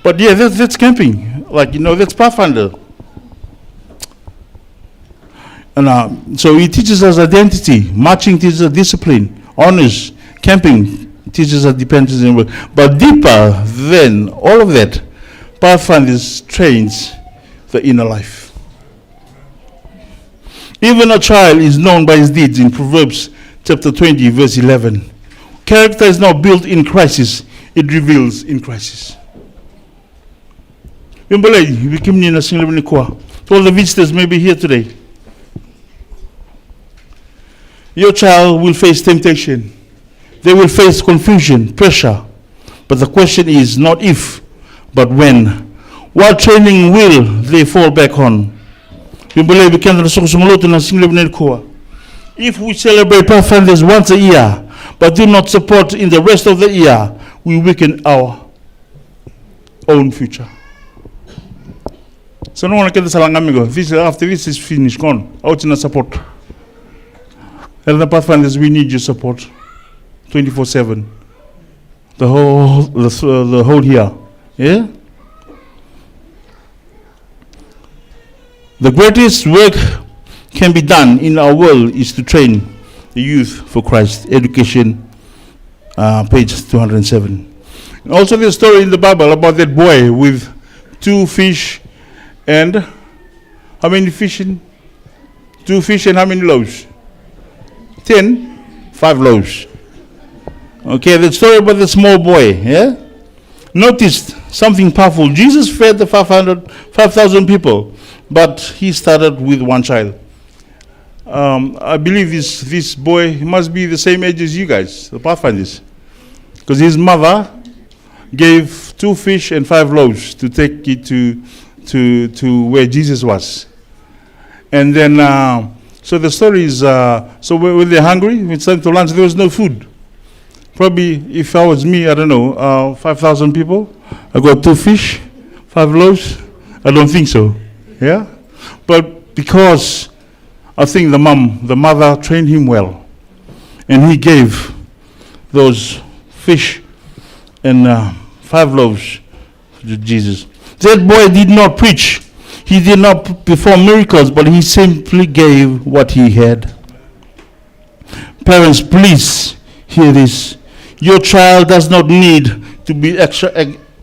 But that's camping. That's Pathfinder. And so he teaches us identity. Marching teaches us discipline. Honors. Camping teaches us dependence and work. But deeper than all of that, Pathfinder trains the inner life. Even a child is known by his deeds in Proverbs chapter 20, verse 11. Character is not built in crisis. It reveals in crisis. To all the visitors may be here today. Your child will face temptation. They will face confusion, pressure. But the question is not if, but when. What training will they fall back on? If we celebrate Pathfinders once a year, but do not support in the rest of the year, we weaken our own future. So no one can say, after this is finished, gone. Out in support. And the Pathfinders, we need your support, 24/7. The whole year, yeah. The greatest work can be done in our world is to train the youth for Christ. Education, page 207. And also, there's a story in the Bible about that boy with 2 fish. And how many fish? 2 fish and how many loaves? 10, 5 loaves. Okay, the story about the small boy. Yeah. Notice something powerful. Jesus fed the 5,000 people, but he started with 1 child. I believe this boy must be the same age as you guys, the Pathfinders, because his mother gave 2 fish and 5 loaves to take it to where Jesus was. And then, so the story is, so when they're hungry, it's time to lunch, there was no food. Probably, if I was me, I don't know, 5,000 people, I got 2 fish, 5 loaves, I don't think so, yeah? But because I think the mother trained him well, and he gave those fish and 5 loaves to Jesus. That boy did not preach. He did not perform miracles, but he simply gave what he had. Parents, please hear this. Your child does not need to be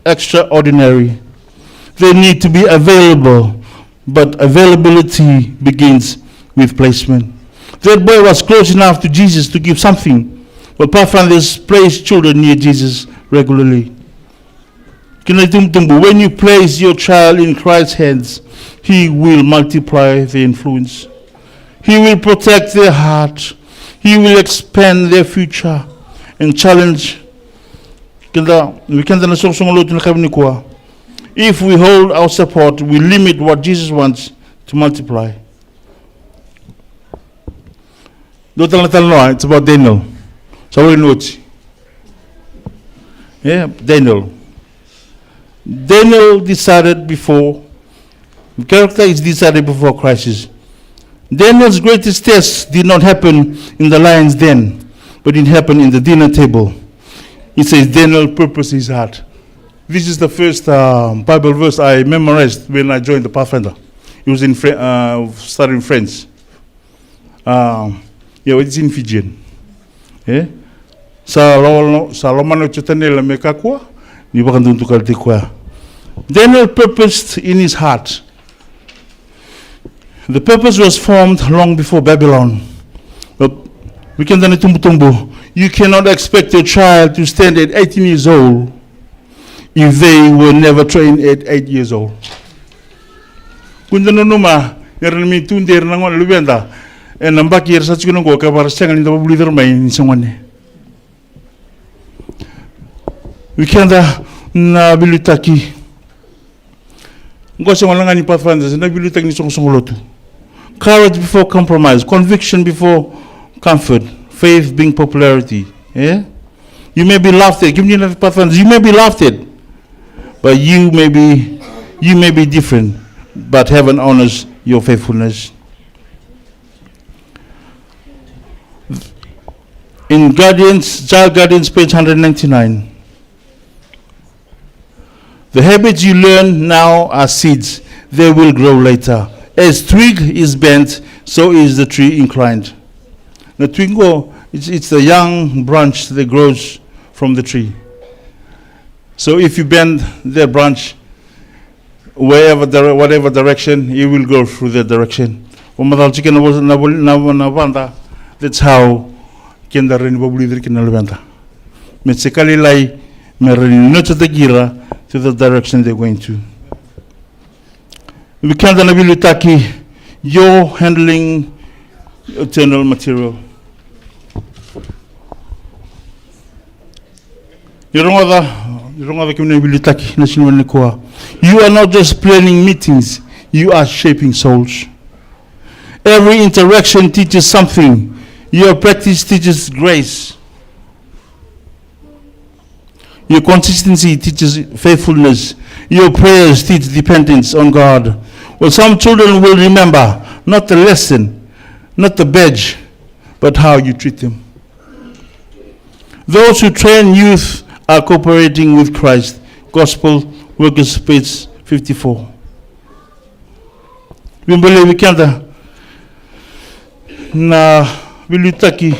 extraordinary. They need to be available, but availability begins with placement. That boy was close enough to Jesus to give something, but Pathfinders place children near Jesus regularly. When you place your child in Christ's hands, He will multiply the influence. He will protect their heart. He will expand their future and challenge. If we hold our support, we limit what Jesus wants to multiply. It's about Daniel. So we know it. Yeah, Daniel. Daniel decided before. The character is decided before crisis. Daniel's greatest test did not happen in the lion's den, but it happened in the dinner table. It says Daniel purposed his heart. This is the first Bible verse I memorized when I joined the Pathfinder. It was in studying French. It's in Fijian. Yeah. Daniel purposed in his heart. The purpose was formed long before Babylon. But you cannot expect your child to stand at 18 years old if they were never trained at 8 years old. Wikenda na bilitaki. Ngosi walangani Pathfinders na bilitaki ni songolotu. Courage before compromise, conviction before comfort, faith being popularity. Yeah? You may be laughed at. Give me another Pathfinders. You may be laughed at, but you may be different. But heaven honors your faithfulness. In Child Guardians, page 199. The habits you learn now are seeds. They will grow later. As twig is bent, so is the tree inclined. The twingo, it's the young branch that grows from the tree. So if you bend the branch, whatever direction, it will go through that direction. That's how kindarin babuli kinalventa. Metsekali lai merin notagira to the direction they're going to. We can't ability you're handling eternal material. You are not just planning meetings, you are shaping souls. Every interaction teaches something. Your practice teaches grace. Your consistency teaches faithfulness. Your prayers teach dependence on God. Well, some children will remember not the lesson, not the badge, but how you treat them. Those who train youth are cooperating with Christ. Gospel Workers, page 54. Wimbele na bilutaki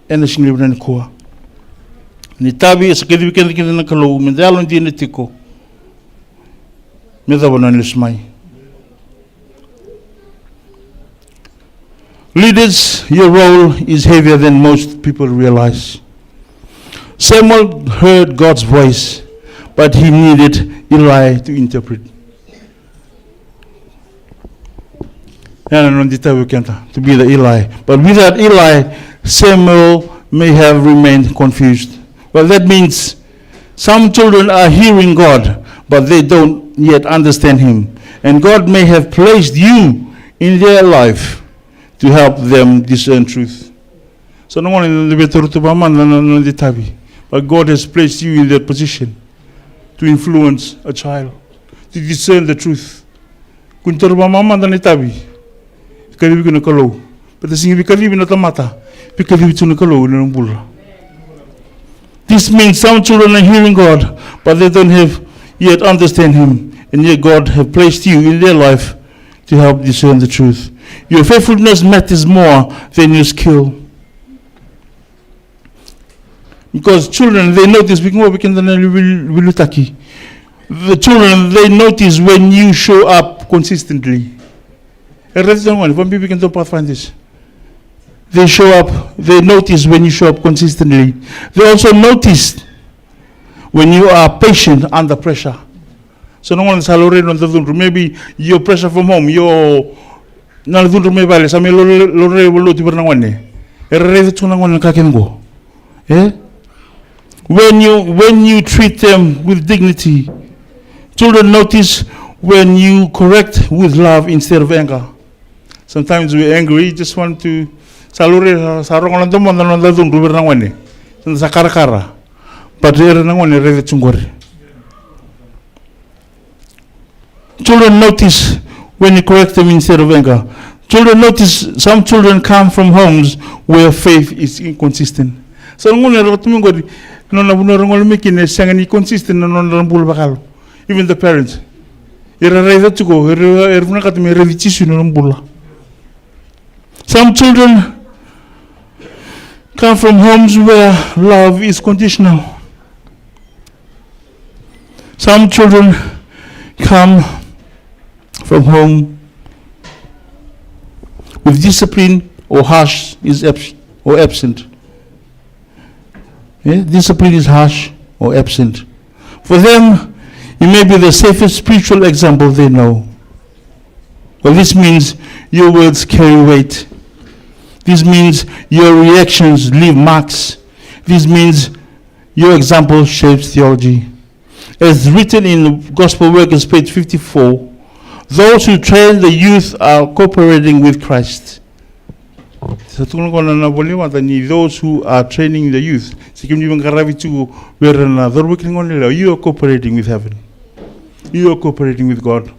ena shinglibna nikoa. Nitabi sakedi weekend na kalau mendalo ndine tiko. Medabona nismai. Leaders, your role is heavier than most people realize. Samuel heard God's voice, but he needed Eli to interpret. To be the Eli. But without Eli, Samuel may have remained confused. Well, that means some children are hearing God, but they don't yet understand Him. And God may have placed you in their life to help them discern truth. So no one in the better to Tabi. But God has placed you in that position to influence a child, to discern the truth. Kunturba mama dan Tabi. Kalibi kuna kalau. But the singi kalibi na tamata. Kalibi tuna kalau na bulla. This means some children are hearing God, but they don't have yet understand Him. And yet God has placed you in their life to help discern the truth. Your faithfulness matters more than your skill. Because children, they notice, the children, they notice when you show up consistently. From people can do Pathfinder. They show up, they notice when you show up consistently. They also notice when you are patient under pressure. So no one is already on the room. Maybe your pressure from home, your na room maybe some lore will do na one. When you treat them with dignity, children notice when you correct with love instead of anger. Sometimes we're angry, just want to salure sarong lang domon na lang dung ruber na one. Sa karakara. But there na one reve chungori. Children notice when you correct them instead of anger. Children notice some children come from homes where faith is inconsistent. So no even the parents. Some children come from homes where love is conditional. Some children come from home with discipline or harsh is absent. Yeah? Discipline is harsh or absent. For them, you may be the safest spiritual example they know. Well, this means your words carry weight. This means your reactions leave marks. This means your example shapes theology. As written in Gospel Workers, page 54, those who train the youth are cooperating with Christ. Those who are training the youth, you are cooperating with heaven. You are cooperating with God.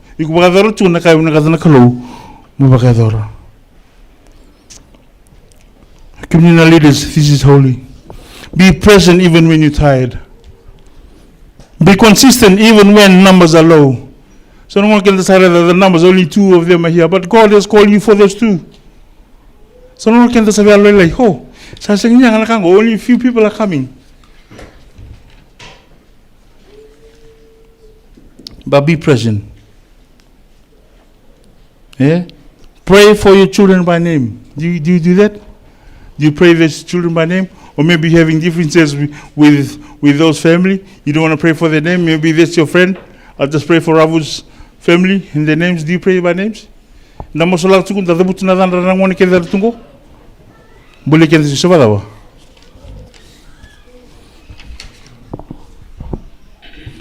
Communal leaders, this is holy. Be present even when you're tired. Be consistent even when numbers are low. So no one can decide that the numbers, only 2 of them are here, but God has called you for those 2. So no one can decide like, oh, only a few people are coming. But be present. Yeah? Pray for your children by name. Do you do that? Do you pray these children by name? Or maybe you're having differences with those family. You don't want to pray for their name. Maybe that's your friend. I'll just pray for Ravu's family in their names. Do you pray by names?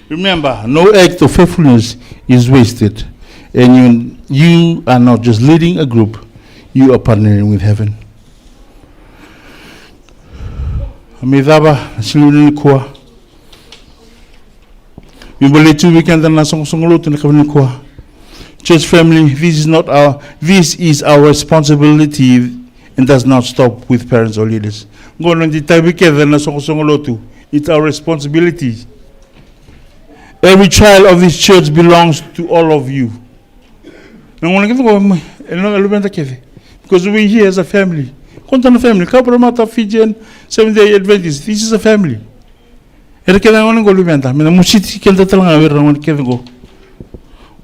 Remember, no act of faithfulness is wasted. And you are not just leading a group, you are partnering with heaven. Church family, this is our responsibility and does not stop with parents or leaders. It's our responsibility. Every child of this church belongs to all of you. Because we're here as a family. Cabramatta Fijian SDA Adventist. This is a family.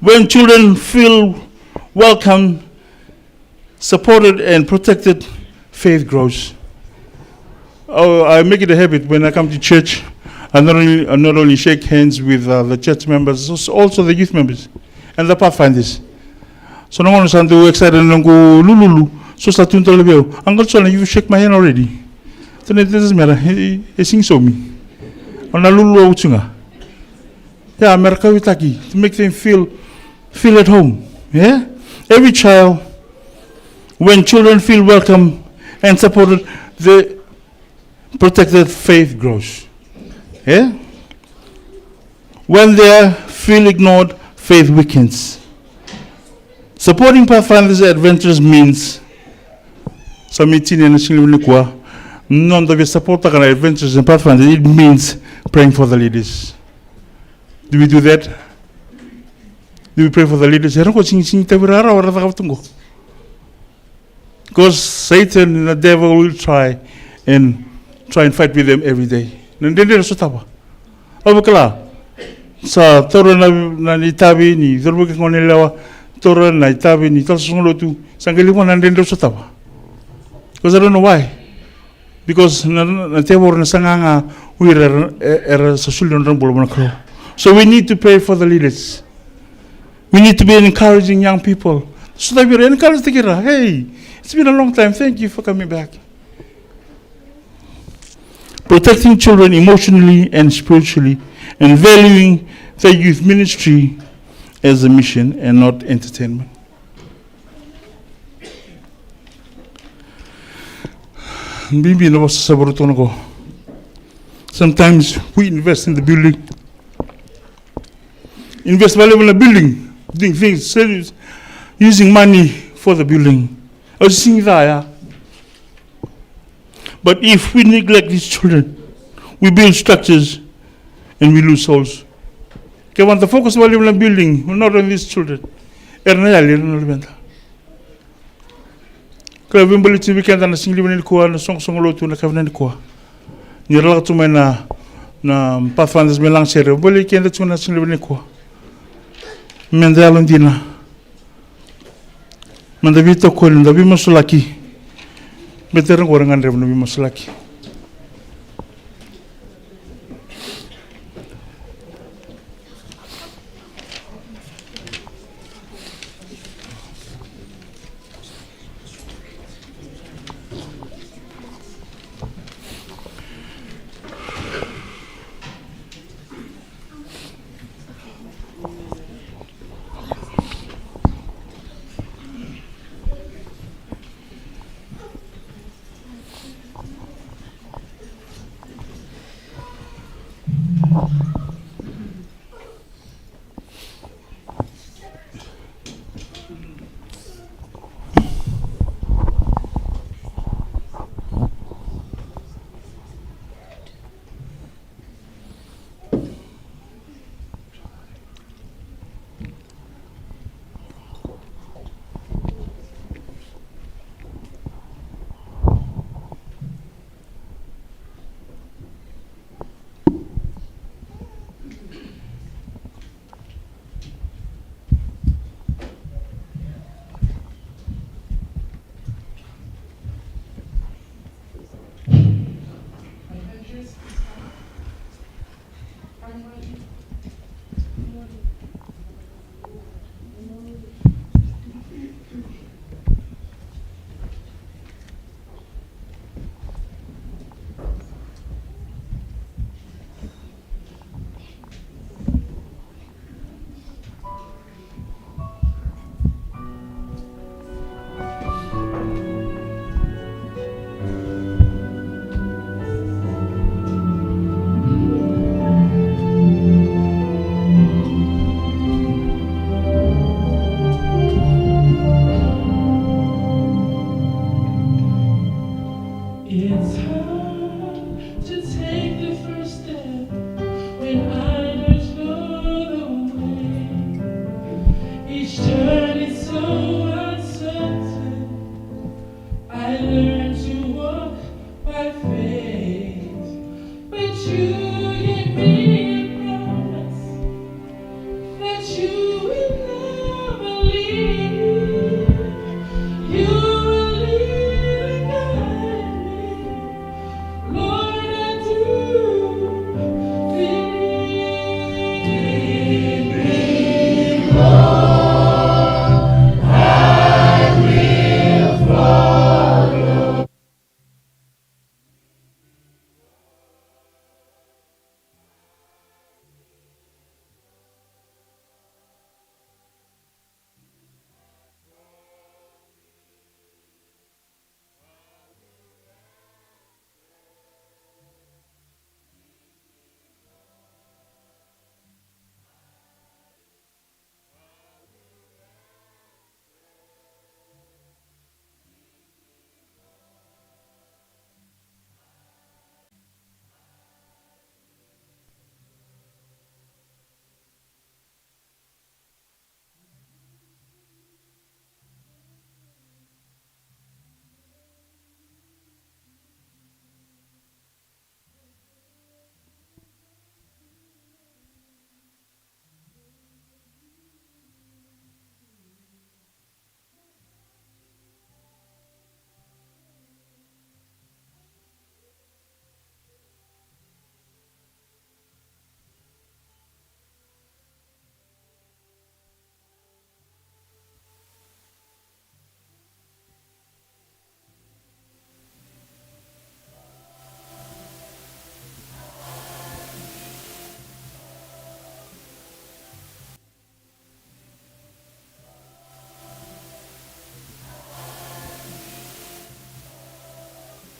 When children feel welcome, supported, and protected, faith grows. I make it a habit when I come to church. I not only shake hands with the church members, also the youth members and the Pathfinders. So no one is excited and go lulu. So start to tell you, Uncle John, you shake my hand already. Then it doesn't matter. He sings so me. On a lulu uchunga. Yeah, America witaki to make them feel at home. Yeah? Every child, when children feel welcome and supported, the protected faith grows. Yeah? When they feel ignored, faith weakens. Supporting Pathfinder's adventures means submitting and none of the support adventures in Pathfinder. It means praying for the leaders. Do we do that? Do we pray for the leaders? Because Satan and the devil will try and try and fight with them every day. Nandendera sa tawa. Abakala. Sa tora na itabi ni torbo ke ngone lewa tora na itabi ni tal sungolo tu sangeli mo nandendera sa tawa. Because I don't know why. Because na tebor na sanganga uira era sa sulon rambolo na kro. So we need to pray for the leaders. We need to be encouraging young people. So that we encourage the kira. Hey, it's been a long time. Thank you for coming back. Protecting children emotionally and spiritually, and valuing the youth ministry as a mission and not entertainment. Sometimes we invest in the building, invest valuable in the building, doing things, using money for the building. But if we neglect these children, we build structures and we lose souls. Okay, want the focus valuable in the building, not on these children. Kaya vimbali tibi kaya na singli ni kuwa na song lotu na kavna ni kuwa. Nirala tu na Pathfinder Sabbath sere. Boli kaya na tuna singli ni kuwa. Mendalon dina. Mandavito ko nda bi masulaki. Better ko rangan rem bi masulaki. You